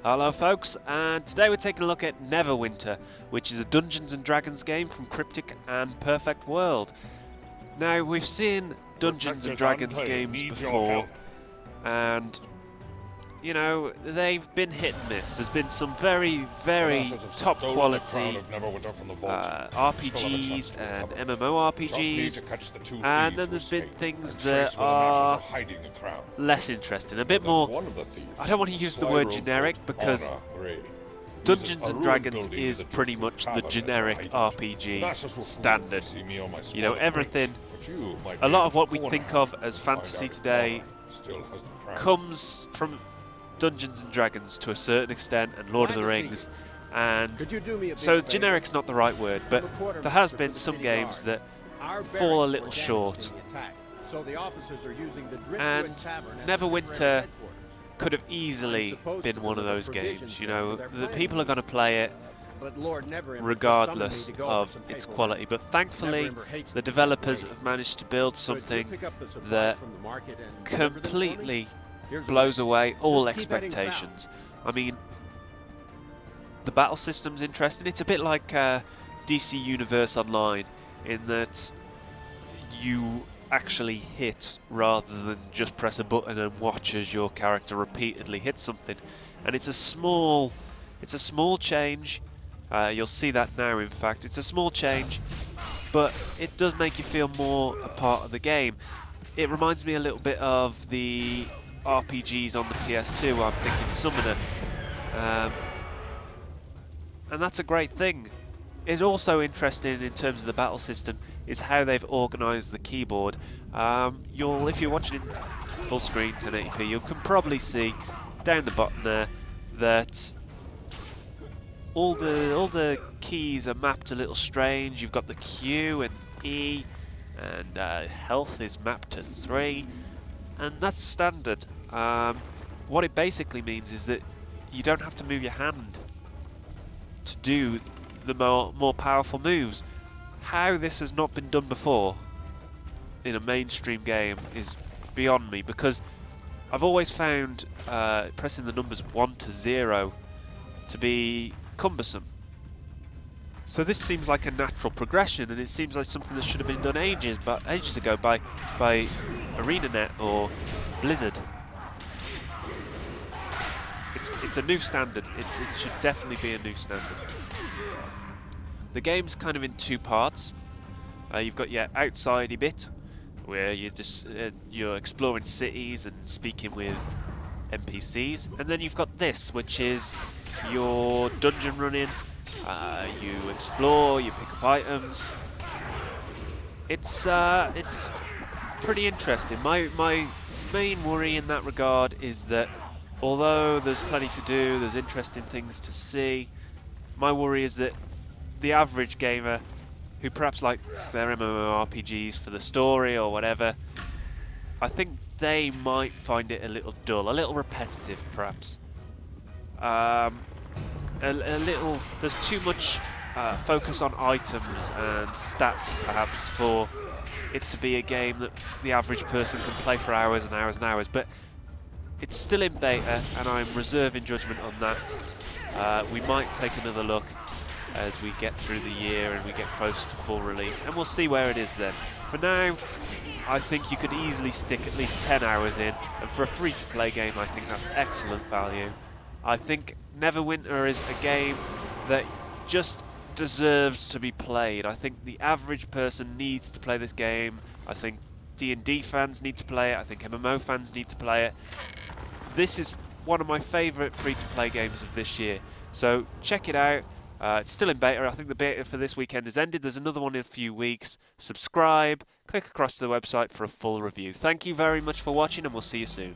Hello folks, and today we're taking a look at Neverwinter, which is a Dungeons & Dragons game from Cryptic and Perfect World. Now, we've seen Dungeons & Dragons games before, and, you know, they've been hit and miss. There's been some very, very top quality RPGs and MMORPGs, and then there's been things that are less interesting, a bit more, I don't want to use the word generic, because Dungeons & Dragons is pretty much the generic RPG standard. You know, everything, a lot of what we think of as fantasy today comes from Dungeons & Dragons to a certain extent, and Lord of the Rings, and so generic's not the right word, but there has been some games that fall a little short, and Neverwinter could have easily been one of those games. You know, the people are going to play it regardless of its quality, but thankfully the developers have managed to build something that completely blows away all expectations. I mean, the battle system's interesting. It's a bit like DC Universe Online in that you actually hit rather than just press a button and watch as your character repeatedly hits something. And it's a small change. You'll see that now, in fact. It's a small change, but it does make you feel more a part of the game. It reminds me a little bit of the RPGs on the PS2. I'm thinking Summoner. And that's a great thing. It's also interesting in terms of the battle system is how they've organised the keyboard. If you're watching in full screen 1080p, you can probably see down the bottom there that all the keys are mapped a little strange. You've got the Q and E, and health is mapped to 3, and that's standard. What it basically means is that you don't have to move your hand to do the more powerful moves. How this has not been done before in a mainstream game is beyond me, because I've always found pressing the numbers 1 to 0 to be cumbersome. So this seems like a natural progression, and it seems like something that should have been done ages ago by ArenaNet or Blizzard. It's a new standard. It should definitely be a new standard. The game's kind of in two parts. You've got your outsidey bit, where you're exploring cities and speaking with NPCs, and then you've got this, which is your dungeon running. You explore, you pick up items. It's pretty interesting. My main worry in that regard is that although there's plenty to do, there's interesting things to see, my worry is that the average gamer who perhaps likes their MMORPGs for the story or whatever, I think they might find it a little dull, a little repetitive perhaps. There's too much focus on items and stats perhaps for it to be a game that the average person can play for hours and hours and hours, but it's still in beta and I'm reserving judgment on that. We might take another look as we get through the year and we get close to full release, and we'll see where it is then. For now, I think you could easily stick at least 10 hours in, and for a free-to-play game I think that's excellent value. I think Neverwinter is a game that just deserves to be played. I think the average person needs to play this game. I think D&D fans need to play it. I think MMO fans need to play it. This is one of my favourite free-to-play games of this year, so check it out. It's still in beta. I think the beta for this weekend has ended. There's another one in a few weeks. Subscribe, click across to the website for a full review. Thank you very much for watching, and we'll see you soon.